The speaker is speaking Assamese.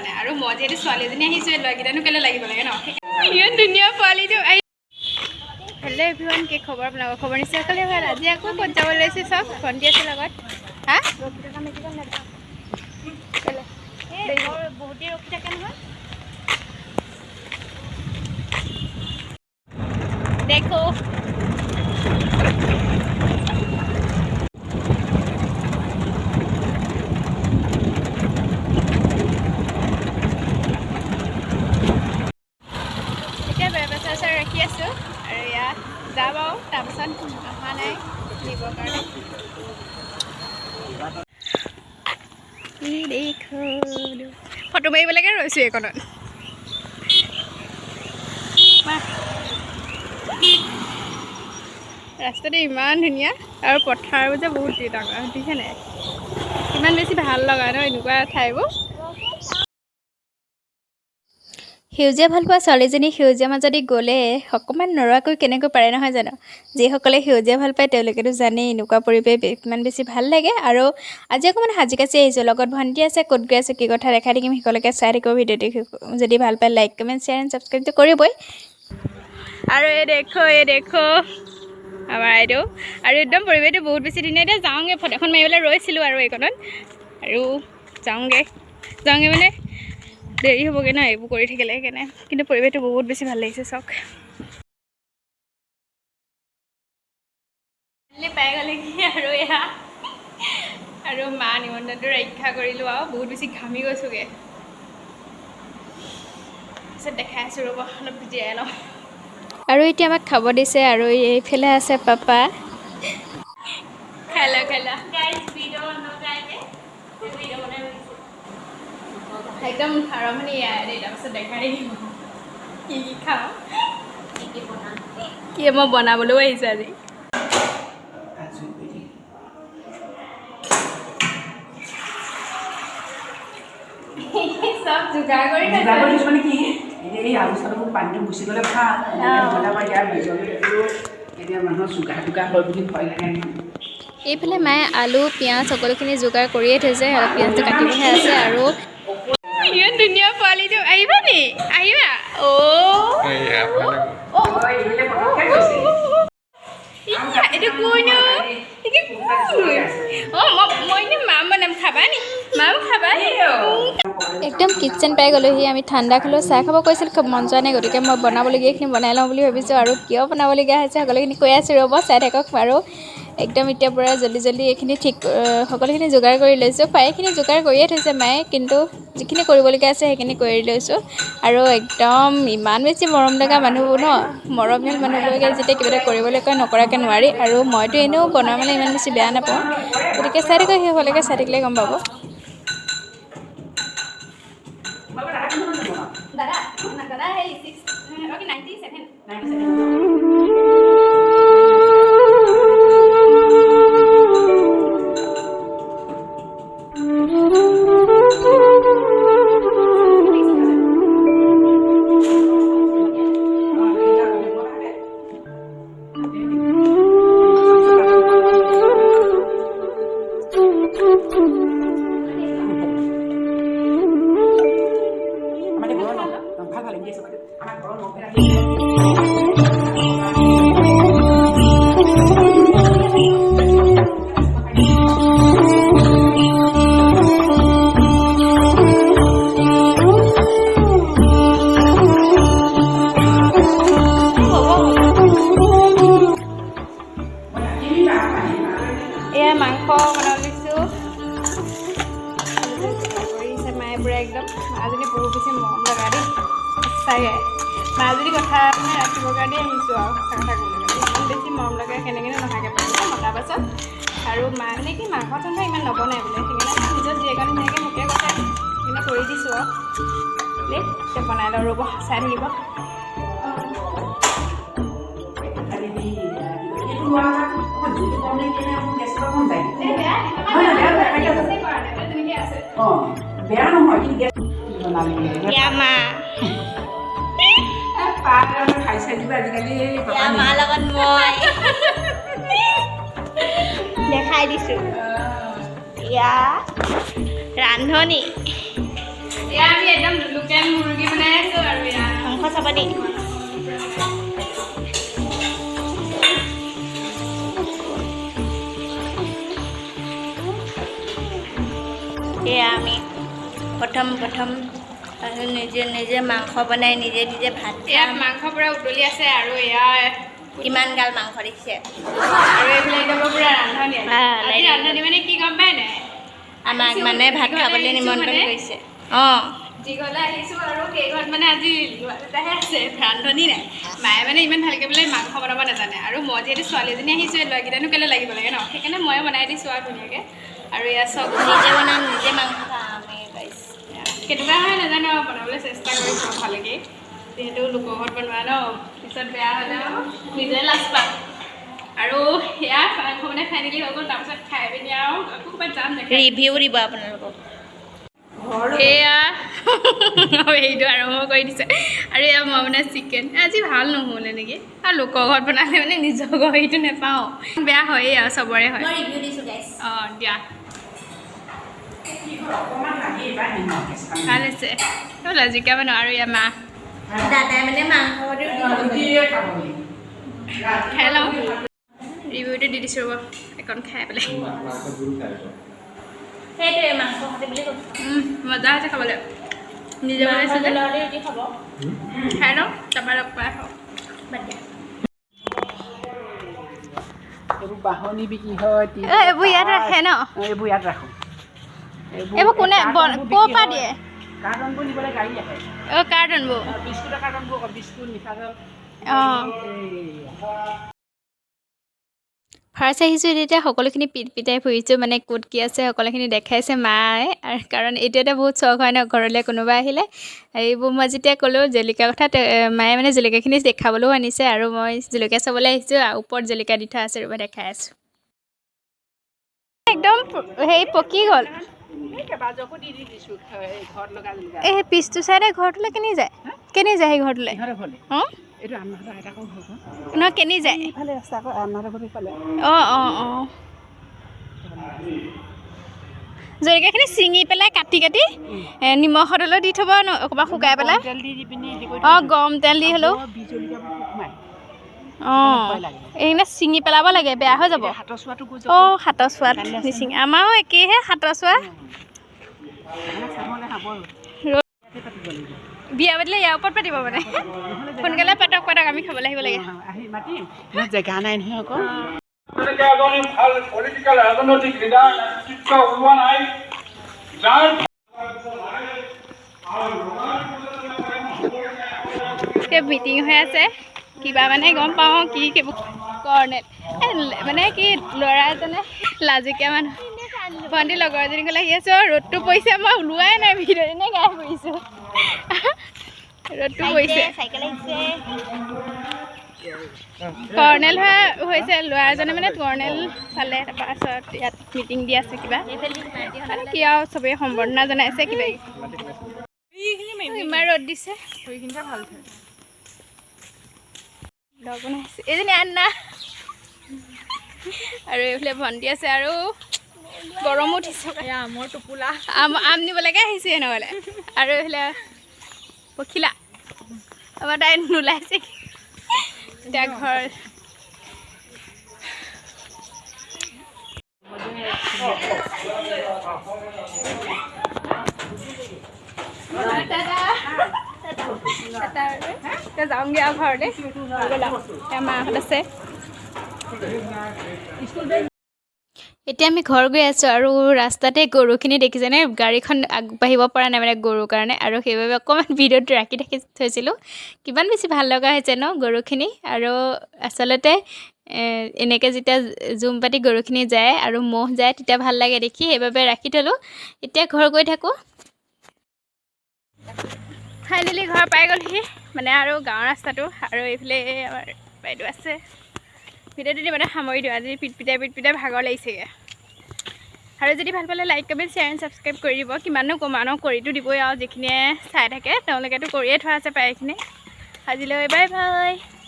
মানে আৰু মই যিহেতু ছোৱালীজনী আহিছোঁ ল'ৰাকেইটানো কেলৈ লাগিব লাগে ন ইমান ধুনীয়া পোৱালিটো আহি হেল্ল' এভৰিৱান কি খবৰ আপোনালোকৰ খবৰ নিশ্চয় সকলোৱে ভাল আজি আকৌ ক'ত যাব লৈছে চব ভণ্টি আছে লগত হা বহুতেই ৰখি থাকে নহয় দেখো ৰাখি আছোঁ আৰু ইয়াত যাম আৰু তাৰপিছত অহা নাই নিবৰ কাৰণে ফটো মাৰিবলৈকে ৰৈছোঁ এইকণত ৰাস্তাটো ইমান ধুনীয়া আৰু পথাৰবোৰ যে বহুত ডাঙৰ দেখিছে নাই ইমান বেছি ভাল লগা ন এনেকুৱা ঠাইবোৰ সেউজীয়া ভাল পোৱা ছোৱালীজনী সেউজীয়া মাজেদি গ'লে অকণমান নৰৱাকৈ কেনেকৈ পাৰে নহয় জানো যিসকলে সেউজীয়া ভাল পায় তেওঁলোকেতো জানেই এনেকুৱা পৰিৱেশ ইমান বেছি ভাল লাগে আৰু আজি অকণমান সাজি কাচি আহিছোঁ লগত ভণ্টি আছে ক'ত গৈ আছে কি কথা দেখাই থাকিম সকলোকে চাই থাকিব ভিডিঅ'টো যদি ভাল পায় লাইক কমেণ্ট শ্বেয়াৰ এণ্ড ছাবস্ক্ৰাইবটো কৰিবই আৰু এই দেখো আমাৰ এইটো আৰু একদম পৰিৱেশটো বহুত বেছি ধুনীয়া এতিয়া যাওঁগৈ ফটোখন মাৰিবলৈ ৰৈছিলোঁ আৰু এইকণত আৰু যাওঁগৈ মানে দেৰি হ'বগৈ ন এইবোৰ কৰি থাকিলে সেইকাৰণে কিন্তু পৰিৱেশটো বহুত বেছি ভাল লাগিছে চাওক পাই গ'লেহি আৰু এয়া আৰু মা নিমন্ত্ৰণটো ৰক্ষা কৰিলোঁ আৰু বহুত বেছি ঘামি গৈছোঁগৈ তাৰপিছত দেখাই আছোঁ ৰ'ব অলপ জীয়াই লওঁ আৰু এতিয়া আমাক খাব দিছে আৰু এইফালে আছে পাপা খেলা একদম আৰম্ভণি দেই তাৰপিছত দেখাই দিম কি খাওঁ কি মই বনাবলৈও আহিছোঁ আজি চব যোগাৰ কৰি মানে কি এই আলু চালু পানীটো গুচি গ'লে ভাল এতিয়া মানুহৰ চুগাৰ হয় বুলি ভয় লাগে এইফালে মায়ে আলু পিঁয়াজ সকলোখিনি যোগাৰ কৰিয়ে থৈছে আৰু পিঁয়াজটো কাটিবহে আছে আৰু ইমান ধুনীয়া পোৱালিটো আহিবা নি আহিবা এইটো কোন মই মাম বনাম খাবা নি মাম খাবা একদম কিটচেন পাই গ'লোহি আমি ঠাণ্ডা খালোঁ চাহ খাব কৈছিল খুব মন যোৱা নাই গতিকে মই বনাবলগীয়াখিনি বনাই লওঁ বুলি ভাবিছোঁ আৰু কিয় বনাবলগীয়া হৈছে সকলোখিনি কৈ আছোঁ ৰ'ব চাই থাকক আৰু একদম এতিয়া পৰা জল্দি এইখিনি ঠিক সকলোখিনি যোগাৰ কৰি লৈছোঁ প্ৰায়খিনি যোগাৰ কৰিয়ে থৈছে মায়ে কিন্তু যিখিনি কৰিবলগীয়া আছে সেইখিনি কৰি লৈছোঁ আৰু একদম ইমান বেছি মৰম লগা মানুহবোৰ ন মৰমীয়াল মানুহবোৰকে যেতিয়া কিবা এটা কৰিবলৈ কয় নকৰাকৈ নোৱাৰি আৰু মইতো এনেও বনোৱা মানে ইমান বেছি বেয়া নাপাওঁ গতিকে চাই থাকক সেইসকলকে চাই থাকিলে গম পাব দাদা হেৰি 马可menolisu কৰিছে মায়ে পুৰা একদম মাজনী বহুত বেছি মৰম লগা দেই সঁচাকৈ মাজনী কথা মানে ৰাখিবৰ কাৰণে আহিছোঁ আৰু কথা ক'বলৈ ইমান বেছি মৰম লগা কেনেকৈ নহাকৈ পাৰিছে মতাৰ পাছত আৰু মা মানে কি মাংস চাংস ইমান নবনাই বোলে সেইকাৰণে নিজৰ জীয়েকৰ ধুনীয়াকৈ মোকে কৈছে সেইকাৰণে কৰি দিছোঁ আৰু দেই এতিয়া বনাই লওঁ ৰ'ব চাই থাকিব দেখাই দিছোঁ ইয়া ৰান্ধনি এয়া আমি একদম লোকেল মুৰ্গী বনাই আছোঁ আৰু এয়া মাংস চাব দেই এয়া আমি প্ৰথম নিজে মাংস বনাই নিজে ভাত ইয়াত মাংস পুৰা উতলি আছে আৰু এয়া কিমান গাল মাংস দেখিছে আৰু এইফালে একদম পুৰা ৰান্ধনি আজি ৰান্ধনি মানে কি গম পাই নাই আমাক মানে ভাত খাবলৈ নিমন্ত্ৰণ কৰিছে অঁ যি ঘৰলৈ আহিছোঁ আৰু সেই ঘৰত মানে আজি এটাহে আছে ৰান্ধনি নাই মায়ে মানে ইমান ভালকৈ বোলে মাংস বনাব নাজানে আৰু মই যিহেতু ছোৱালীজনী আহিছোঁ এই ল'ৰাকেইটানো কেলৈ লাগিব লাগে ন সেইকাৰণে ময়ে বনাই দিছোঁ আৰু ধুনীয়াকৈ আৰু ইয়াত চব নিজে বনাম নিজে মাংস খাম কেনেকুৱা হয় নাজানো আৰু বনাবলৈ চেষ্টা কৰিছোঁ ভালকৈ যিহেতু লোকৰ ঘৰত বনোৱা ন পিছত বেয়া হ'লেও নিজে লাজ পাম আৰু সেয়া মাংস মানে ফাইনেলি হৈ গ'ল তাৰপিছত খাই পিনি আৰু আকৌ ক'ৰবাত যাম ৰিভিউ দিব আপোনালোকক এয়া সেইটো আৰম্ভ কৰি দিছে আৰু এয়া মই মানে চিকেন আজি ভাল নহ'লে নেকি আৰু লোকৰ ঘৰত বনালে মানে নিজৰ ঘৰ সেইটো নাপাওঁ বেয়া হয়েই আৰু চবৰে হয় অঁ দিয়া ভাল হৈছে জিকা মানুহ আৰু ইয়াৰ মা দাদাই মানে মাংস খাই লওঁ ৰিভিউটো দি দিছোঁ ৰ'ব এখন খাই পেলাই সেইটোৱে মাংস খাতে বুলি কৈছোঁ মজা হৈছে খাবলৈ নিজে বনাইছোঁ খাই লওঁ তাৰপৰা লগ পাই খাওঁ বাদ দিয়া এইবোৰ বাহনি বিক্ৰী হয় এইবোৰ ইয়াত ৰাখে ন এইবোৰ ইয়াত ৰাখোঁ এইবোৰ কোনে ক'ৰ পৰা দিয়ে কাৰ্টনবোৰ নিবলৈ গাড়ী আহে অঁ কাৰ্টনবোৰ বিস্কুটৰ কাৰ্টনবোৰ আকৌ বিস্কুট মিঠাতেল অঁ ফাৰ্ষ্ট আহিছোঁ এতিয়া সকলোখিনি পিটাই ফুৰিছোঁ মানে ক'ত কি আছে সকলোখিনি দেখাইছে মায়ে আৰু কাৰণ এইটো এটা বহুত চখ হয় ন ঘৰলৈ কোনোবা আহিলে এইবোৰ মই যেতিয়া ক'লোঁ জলকীয়া কথা মায়ে মানে জলকীয়াখিনি দেখাবলৈও আনিছে আৰু মই জলকীয়া চাবলৈ আহিছোঁ ওপৰত জলকীয়া দি থোৱা আছে ৰ'বা দেখাই আছোঁ একদম হেৰি পকি গ'ল এই পিছটো চাইডে ঘৰটোলৈ কেনি যায় সেই ঘৰটোলৈ অঁ নহয় কেনি যায় অঁ জলকীয়াখিনি ছিঙি পেলাই কাটি নিমখত হ'লেও দি থ'ব অকণমান শুকাই পেলাই অঁ গৰম তেল দি হ'লেও অঁ এইখিনি ছিঙি পেলাব লাগে বেয়া হৈ যাব অঁ হাতৰ চোৱাত নিছিঙে আমাৰো একেইহে হাতৰ চোৱা বিয়া পাতিলে ইয়াৰ ওপৰত পাতিব মানে সোনকালে পাতক আমি খাবলৈ আহিব লাগে জেগা নাই নহয় আকৌ মিটিং হৈ আছে কিবা মানে গম পাওঁ কি কৰ্ণেল মানে কি ল'ৰা এজনে লাজুকীয়া মানুহ ভণ্টি লগৰ এজনী ক'লে আহি আছোঁ ৰ'দটো পৰিছে মই ওলোৱাই নাই ভিতৰত এনে গাই ফুৰিছোঁ ৰ'দটো পৰিছে কৰ্ণেল হৈছে ল'ৰা এজনে মানে কৰ্ণেল পালে তাৰপাছত ইয়াত মিটিং দি আছে কিবা মানে কি আৰু চবেই সম্বৰ্ধনা জনাইছে কিবা ইমান ৰ'দ দিছে ভাল বনাইছে এইজনী আন্না আৰু এইফালে ভণ্টি আছে আৰু গৰমো উঠিছে আমৰ টোপোলা আম নিবলৈকে আহিছে নহ'লে আৰু এইফালে পখিলা আমাৰ তাই নোলাইছে এতিয়া ঘৰ যাওঁগৈ আৰু ঘৰতে মাহঁত আছে এতিয়া আমি ঘৰ গৈ আছোঁ আৰু ৰাস্তাতে গৰুখিনি দেখিছেনে গাড়ীখন আগবাঢ়িব পৰা নাই মানে গৰুৰ কাৰণে আৰু সেইবাবে অকণমান ভিডিঅ'টো ৰাখি থৈছিলোঁ কিমান বেছি ভাল লগা হৈছে ন গৰুখিনি আৰু আচলতে এনেকৈ যেতিয়া জুম পাতি গৰুখিনি যায় আৰু ম'হ যায় তেতিয়া ভাল লাগে দেখি সেইবাবে ৰাখি থ'লোঁ এতিয়া ঘৰ গৈ থাকোঁ ফাইনেলি ঘৰ পাই গ'লহি মানে আৰু গাঁৱৰ ৰাস্তাটো আৰু এইফালে আমাৰ বাইদেউ আছে ভিডিঅ'টো দি মানে সামৰি দিওঁ আজি পিটপিটাই ভাগৰ লাগিছেগৈ আৰু যদি ভাল পালে like comment share and subscribe কৰি দিব কিমানো কমানো কৰিতো দিবই আৰু যিখিনিয়ে চাই থাকে তেওঁলোকেতো কৰিয়ে থোৱা আছে প্ৰায়খিনি আজিলৈ বাই বাই